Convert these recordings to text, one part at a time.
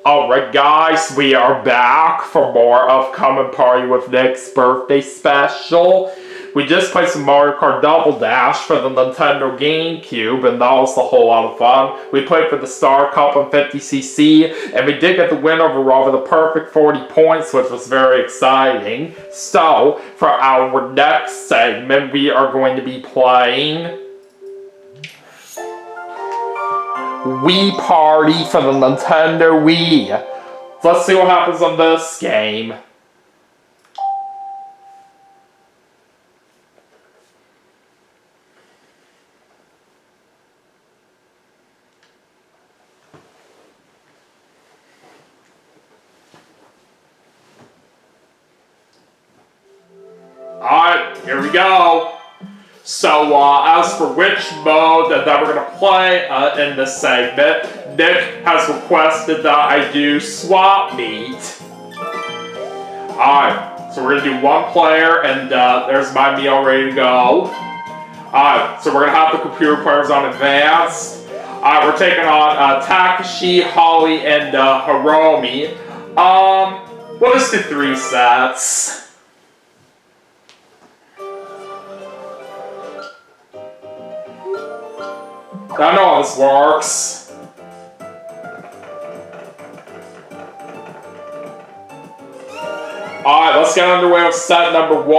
Alright guys, we are back for more of Come and Party with Nick's birthday special. We just played some Mario Kart Double Dash for the Nintendo GameCube, and that was a whole lot of fun. We played for the Star Cup on 50cc, and we did get the win overall with a perfect 40 points, which was very exciting. So, for our next segment, we are going to be playing Wii Party for the Nintendo Wii. Let's see what happens on this game. Alright, here we go. So, as for which mode that we're going to play in this segment, Nick has requested that I do swap meet. Alright, so we're going to do one player, and there's my meal ready to go. Alright, so we're going to have the computer players on advanced. Alright, we're taking on Takashi, Holly, and Hiromi. We'll just do 3 sets. I know how this works. Alright, let's get underway with set number 1.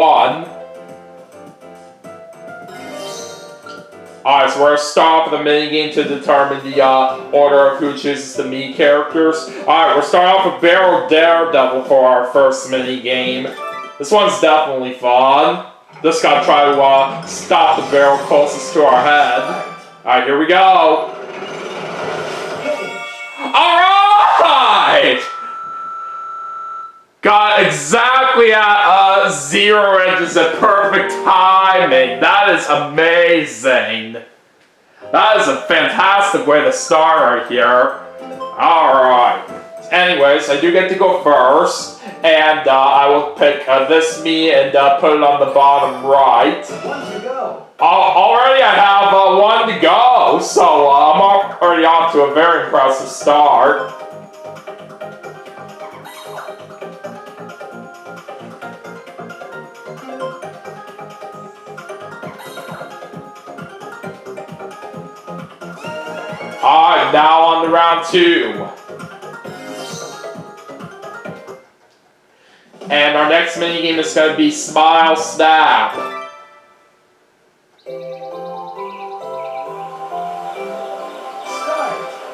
Alright, so we're going to start with a minigame to determine the order of who chooses the Mii characters. Alright, we're starting off with Barrel Daredevil for our first minigame. This one's definitely fun. Just gotta try to stop the barrel closest to our head. Alright, here we go. Alright! Got exactly at 0 inches at perfect timing. That is amazing. That is a fantastic way to start right here. Alright. Anyways, I do get to go first. And I will pick this Mii and put it on the bottom right. One to go. Already I have 1 to go, so I'm already off to a very impressive start. Alright, now on to round 2. And our next minigame is going to be Smile Snap.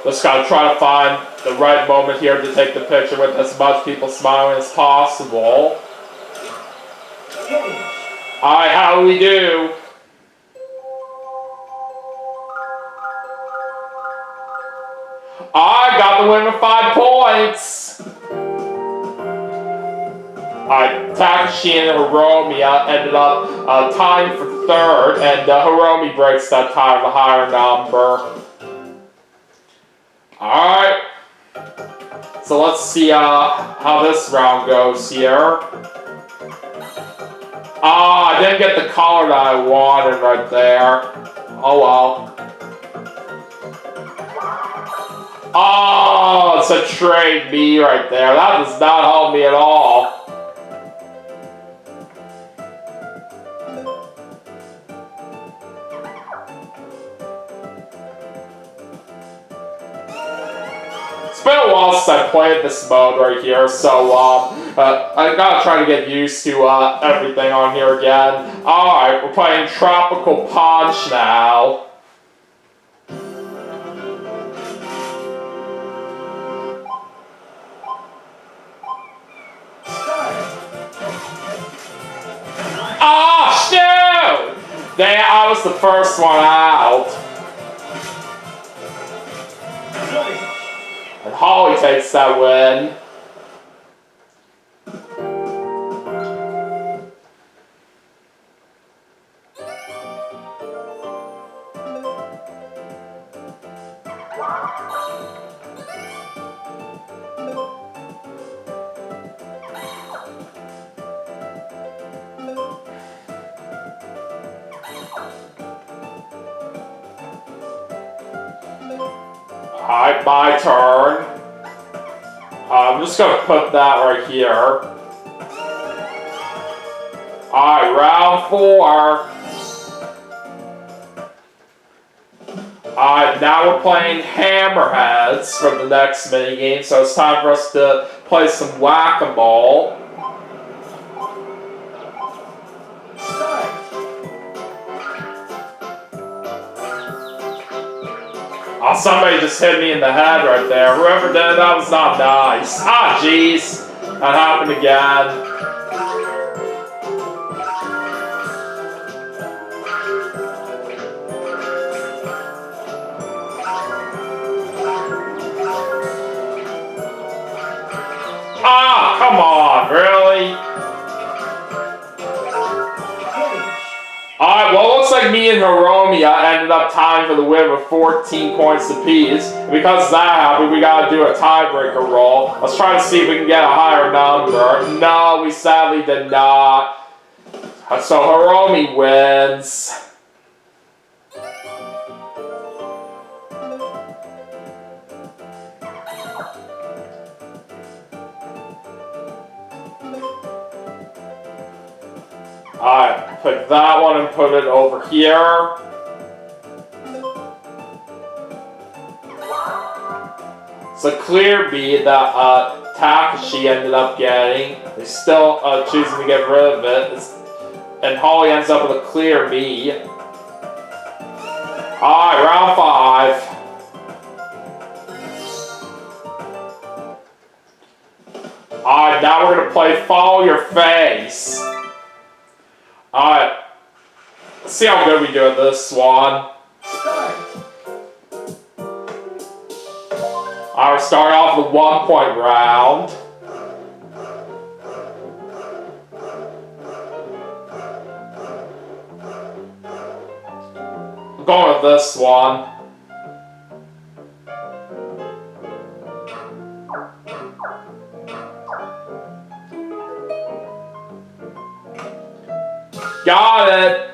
Just gotta try to find the right moment here to take the picture with as much people smiling as possible. Alright, how do we do? I got the win with 5 points! Alright, Takashi and Hiromi ended up tying for 3rd, and Hiromi breaks that tie with a higher number. Alright, so let's see how this round goes here. I didn't get the color that I wanted right there. Oh well. Oh, it's a trade Mii right there. That does not help me at all. It's been a while since I played this mode right here, so I gotta try to get used to everything on here again. Alright, we're playing Tropical Punch now. Oh, shoot! Damn, I was the first one out. And Holly takes that win. Alright, my turn. I'm just gonna put that right here. Alright, round 4. Alright, now we're playing Hammerheads for the next minigame, so it's time for us to play some whack-a-mole. Oh, somebody just hit me in the head right there. Whoever did that was not nice. Ah, jeez. That happened again. Ah, come on, really? Alright, well, it looks like me and Hiromi ended up tying for the win with 14 points apiece. Because of that happened, we gotta do a tiebreaker roll. Let's try to see if we can get a higher number. No, we sadly did not. So Hiromi wins. Alright, pick that one and put it over here. It's a clear B that Takashi ended up getting. He's still choosing to get rid of it. And Holly ends up with a clear B. Alright, round 5. Alright, now we're gonna play Follow Your Face. Alright, let's see how good we do at this one. Alright, we're starting off with 1-point round. I'm going with this one. Got it!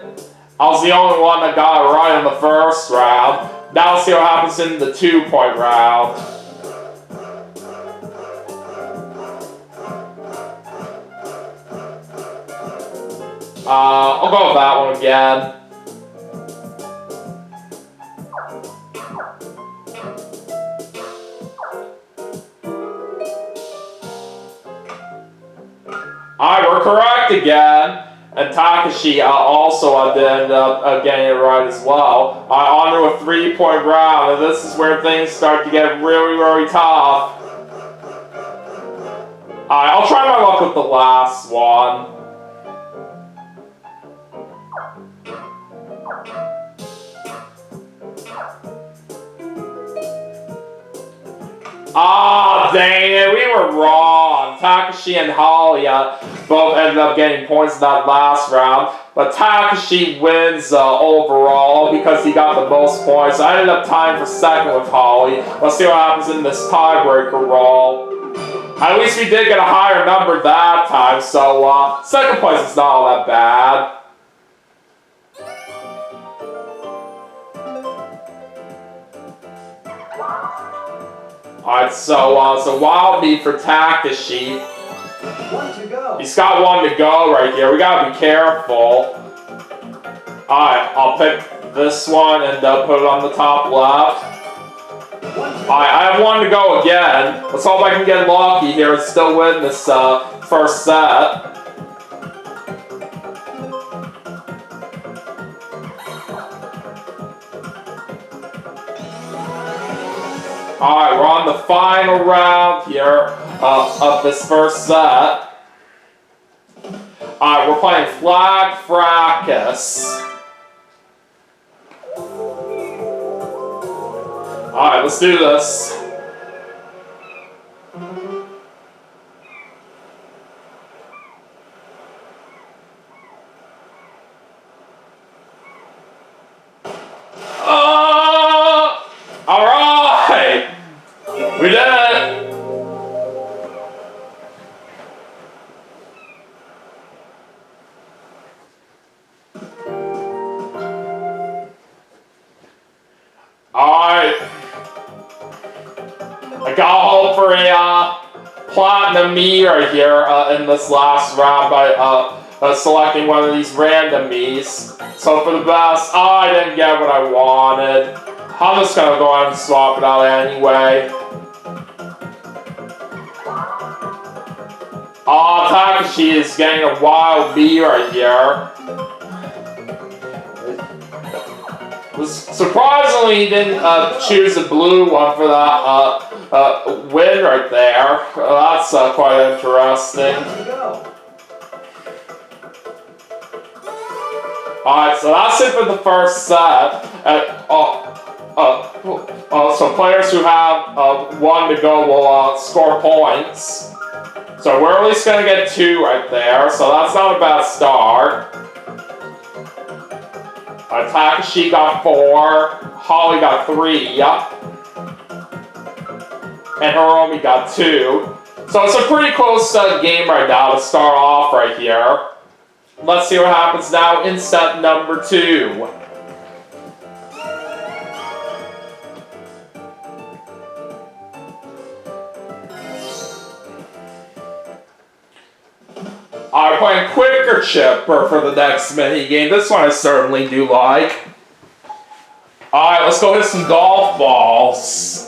I was the only one that got it right in the first round. Now let's see what happens in the 2-point round. I'll go with that one again. Alright, we're correct again. And Takashi also did end up getting it right as well. On to a 3-point round, and this is where things start to get really, really tough. Alright, I'll try my luck with the last one. Ah, dang it, we were wrong. Takashi and Holly both ended up getting points in that last round, but Takashi wins overall because he got the most points. I ended up tying for second with Holly. Let's see what happens in this tiebreaker roll. At least we did get a higher number that time, so second place is not all that bad. Alright, so Wild Meat for Takashi. One to go. He's got one to go right here. We gotta be careful. Alright, I'll pick this one and put it on the top left. Alright, I have one to go again. Let's hope I can get lucky here and still win this first set. Alright, we're on the final round here of this first set. Alright, we're playing Flag Fracas. Alright, let's do this. Alright! We did it! Alright. I got home for a platinum me right here in this last round by selecting one of these random me's. So for the best, I didn't get what I wanted. I'm just gonna go ahead and swap it out anyway. Takashi is getting a wild B right here. Surprisingly, he didn't choose the blue one for that win right there. That's quite interesting. Alright, so that's it for the first set. So players who have one to go will score points. So we're at least going to get 2 right there, so that's not a bad start. Takashi got 4, Holly got 3, yep. And Hiromi got 2. So it's a pretty close game right now to start off right here. Let's see what happens now in set number 2. I'm playing Quick or Chipper for the next mini game. This one I certainly do like. Alright, let's go hit some golf balls.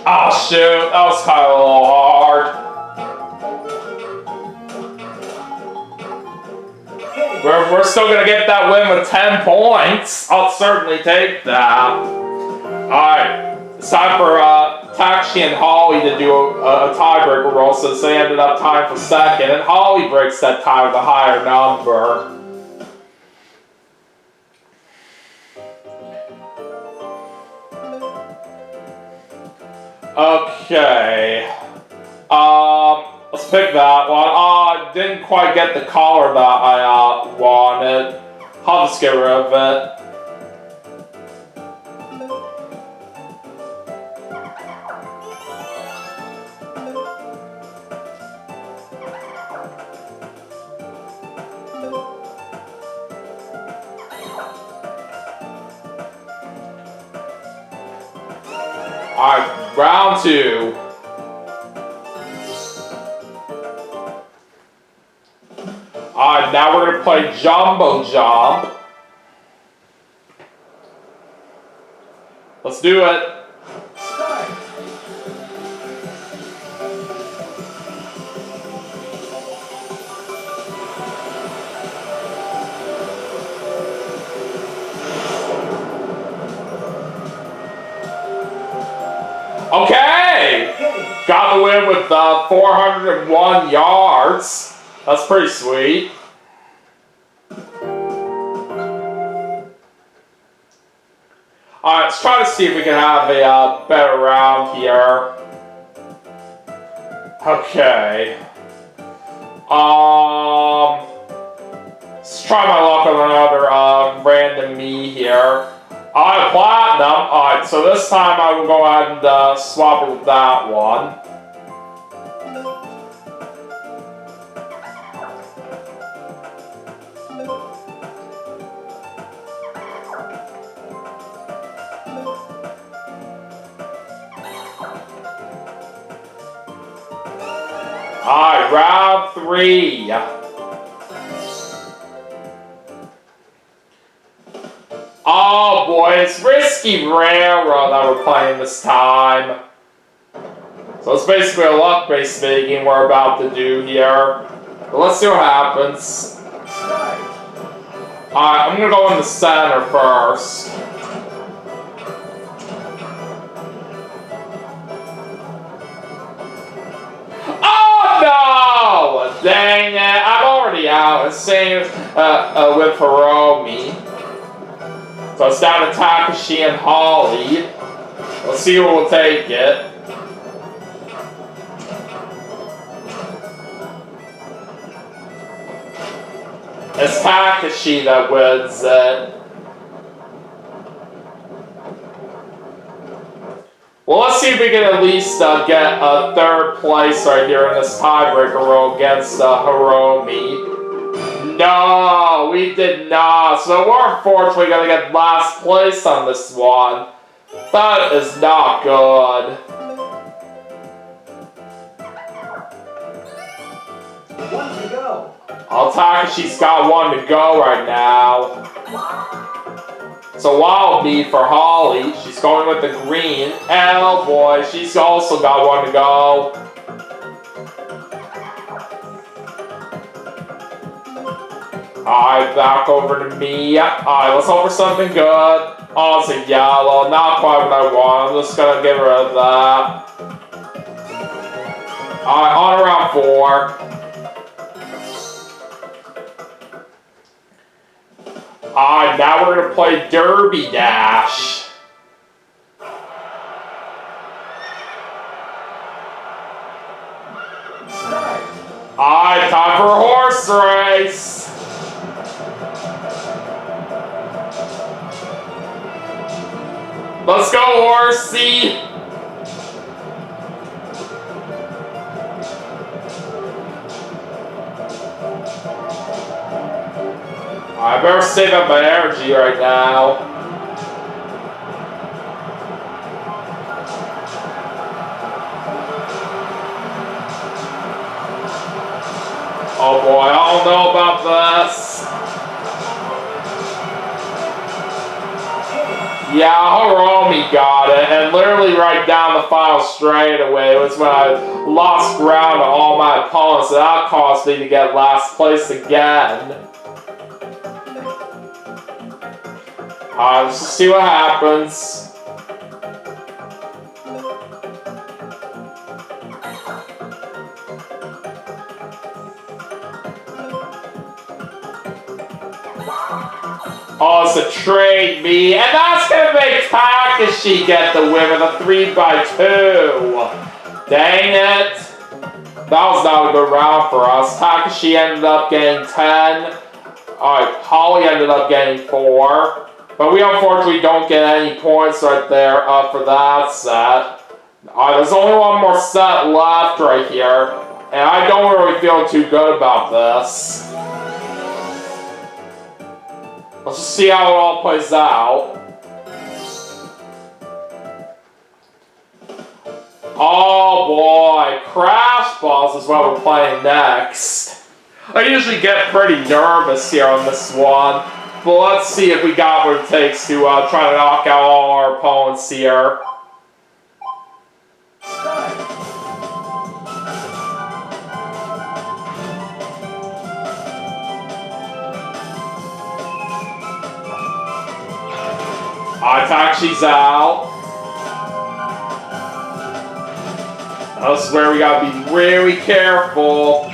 Oh shoot, that was kind of a little hard. We're still going to get that win with 10 points. I'll certainly take that. Alright, it's time for Takashi and Holly to do a tiebreaker roll since they ended up tying for second. And Holly breaks that tie with a higher number. Okay, let's pick that one. Didn't quite get the color that I wanted. I'll just get rid of it. Alright, round 2. Alright, now we're going to play Jumbo Jump. Let's do it. Okay! Got the win with 401 yards. That's pretty sweet. Alright, let's try to see if we can have a better round here. Okay. Let's try my luck with another random me here. Alright, platinum. Alright, so this time I will go ahead and swap it with that one. Alright, round 3. Oh boy, it's Risky Railroad that we're playing this time. So it's basically a luck-based game we're about to do here. But let's see what happens. Alright, I'm gonna go in the center first. Oh no! Dang it, I'm already out. Same with Hiromi. So it's down to Takashi and Holly. Let's see who will take it. It's Takashi that wins it. Well, let's see if we can at least get a third place right here in this tiebreaker row against Hiromi. No, we did not. So we're unfortunately going to get last place on this one. That is not good. One to go. Takashi's got one to go right now. So wild beat for Holly. She's going with the green. Oh boy, she's also got one to go. Alright, back over to me. Alright, let's hope for something good. Oh, it's a yellow. Not quite what I want. I'm just gonna get rid of that. Alright, on around 4. Alright, now we're gonna play Derby Dash. Alright, time for a horse race. Let's go, horsey! I better save up my energy right now. Oh boy, I don't know about this. Yeah, Hiromi got it, and literally right down the final straightaway was when I lost ground to all my opponents, and that caused me to get last place again. Let's just see what happens. Oh, it's a trade me, and that's gonna make Takashi get the win with a 3x2. Dang it. That was not a good round for us. Takashi ended up getting 10. Alright, Holly ended up getting 4. But we unfortunately don't get any points right there for that set. Alright, there's only one more set left right here. And I don't really feel too good about this. Let's just see how it all plays out. Oh boy, Crash Balls is what we're playing next. I usually get pretty nervous here on this one. But let's see if we got what it takes to try to knock out all our opponents here. Takshi's out. That's where we gotta be really careful.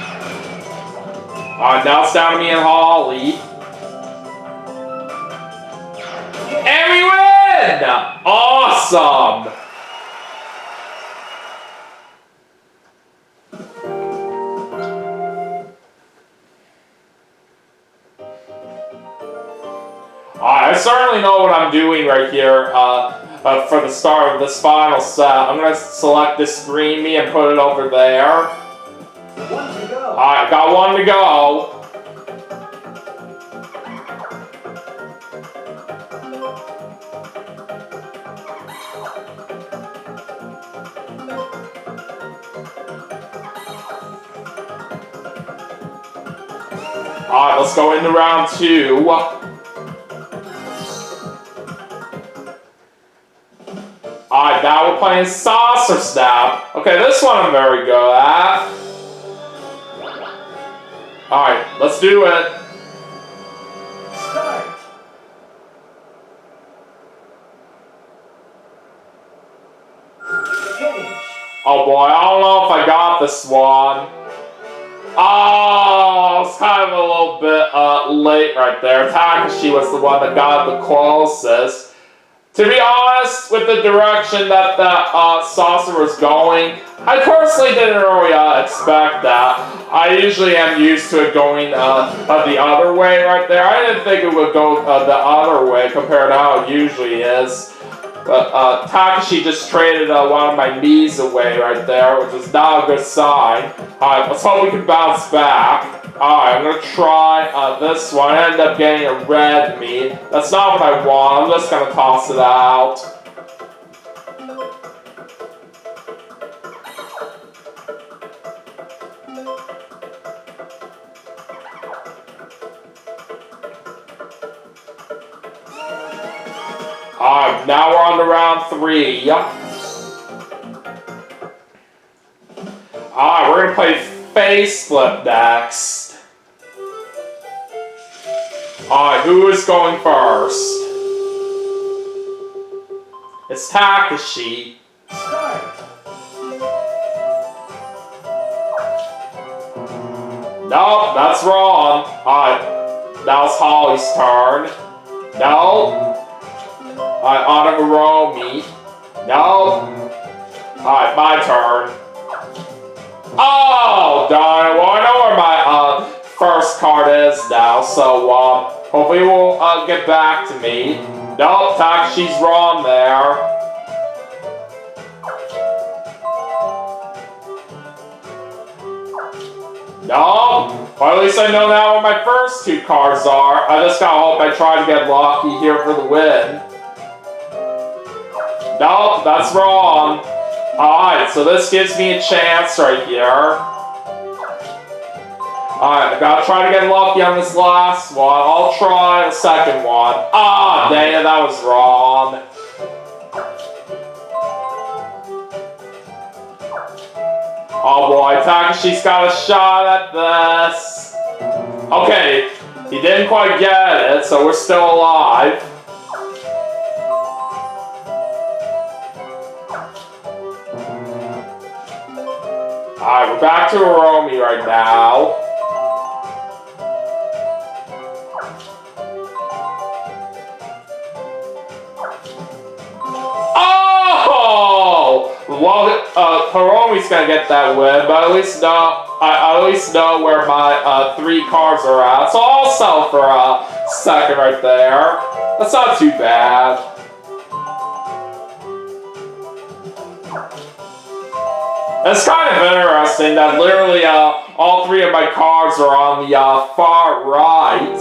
Now it's down to me and Holly. And we win! Awesome! I certainly know what I'm doing right here for the start of this final set. I'm going to select this green me and put it over there. One to go. Alright, got one to go. Alright, let's go into round 2. Alright, now we're playing Saucer Snap. Okay, this one I'm very good at. Alright, let's do it. Start. Finish. Oh boy, I don't know if I got this one. Oh, it's kind of a little bit late right there. Takashi was the one that got the closest. To be honest, with the direction that that saucer was going, I personally didn't really expect that. I usually am used to it going the other way right there. I didn't think it would go the other way compared to how it usually is. But Takashi just traded one of my Miis away right there, which is not a good sign. Alright, let's hope we can bounce back. Alright, I'm gonna try this one. I ended up getting a red Mii. That's not what I want. I'm just gonna toss it out. Alright, now we're on to round 3. Yep. Alright, we're gonna play face flip next. Alright, who is going first? It's Takashi. Start. Nope, that's wrong. Alright, now it's Holly's turn. No. Alright, on Hiromi. No. Alright, my turn. Oh, darn it. Well, I know where my first card is now, so hopefully we'll get back to me. Nope, Takashi's wrong there. No, or at least I know now what my first 2 cards are. I just gotta hope I try to get lucky here for the win. Nope, that's wrong. Alright, so this gives me a chance right here. Alright, I gotta try to get lucky on this last one. I'll try the second one. Ah, dang it, that was wrong. Oh boy, Takashi's got a shot at this. Okay, he didn't quite get it, so we're still alive. Alright, we're back to Hiromi right now. Oh! Well, Hiromi's gonna get that win, but I at least know where my 3 cards are at. So I'll sell for a second right there. That's not too bad. It's kind of interesting that literally all 3 of my cards are on the far right.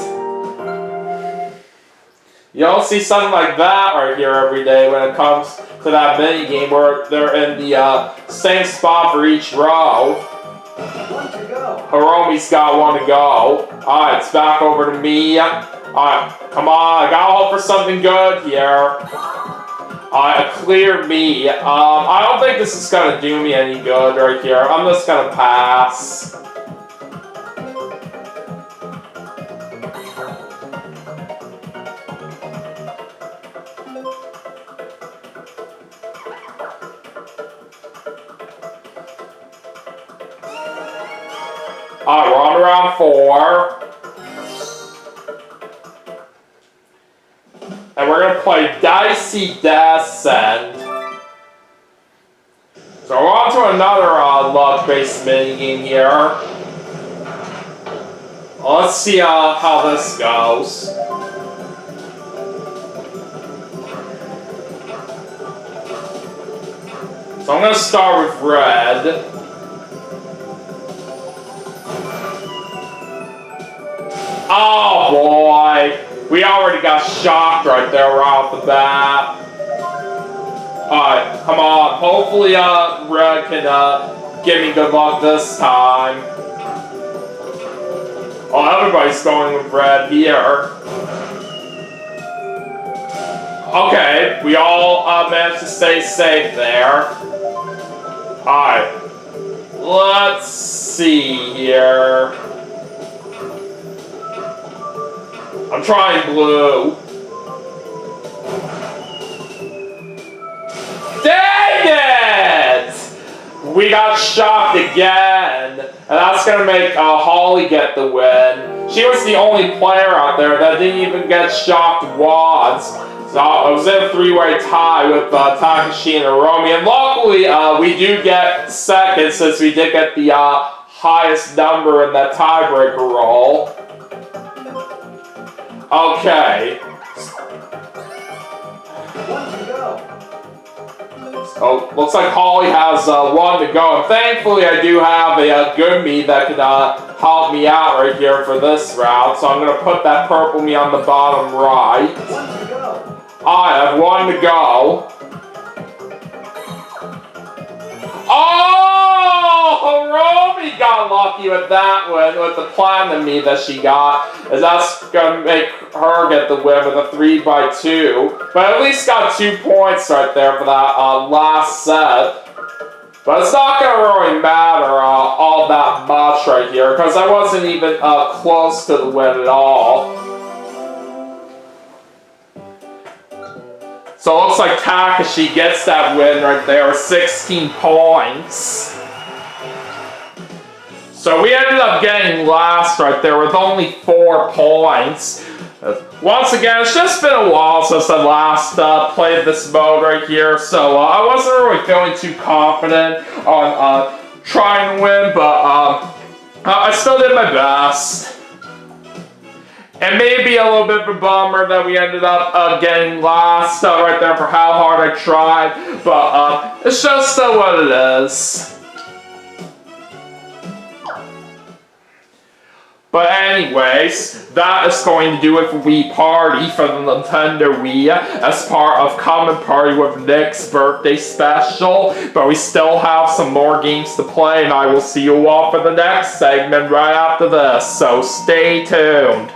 You don't see something like that right here every day when it comes to that mini game where they're in the same spot for each row. 1 to go. Hiromi's got 1 to go. Alright, it's back over to me. Alright, come on, I gotta hope for something good here. A clear Mii. I don't think this is gonna do me any good right here. I'm just gonna pass. Alright, we're on to round 4. And we're gonna play Dicey Descent. So we're on to another luck-based minigame here. Let's see how this goes. So I'm gonna start with red. Oh boy! We already got shocked right there right off the bat. Alright, come on. Hopefully red can give me good luck this time. Oh, everybody's going with red here. Okay, we all managed to stay safe there. Alright. Let's see here. I'm trying blue. Dang it! We got shocked again. And that's gonna make Holly get the win. She was the only player out there that didn't even get shocked once. So I was in a 3-way tie with Takashi and Hiromi. And luckily, we do get second since we did get the highest number in that tiebreaker roll. Okay. 1 to go. go. Oh, looks like Holly has one to go. And thankfully, I do have a good me that can help me out right here for this round. So I'm going to put that purple me on the bottom right. One to go. I have one to go. Oh, Romy got lucky with that one, with the platinum me that she got. As that's going to make her get the win with a 3x2. But at least got 2 points right there for that last set. But it's not going to really matter all that much right here, because I wasn't even close to the win at all. So it looks like Takashi gets that win right there, 16 points. So we ended up getting last right there with only 4 points. Once again, it's just been a while since I last played this mode right here, so I wasn't really feeling too confident on trying to win, but I still did my best. And maybe a little bit of a bummer that we ended up getting last right there for how hard I tried, but it's just what it is. But anyways, that is going to do it for Wii Party for the Nintendo Wii as part of Come and Party with Nick's birthday special. But we still have some more games to play, and I will see you all for the next segment right after this, so stay tuned.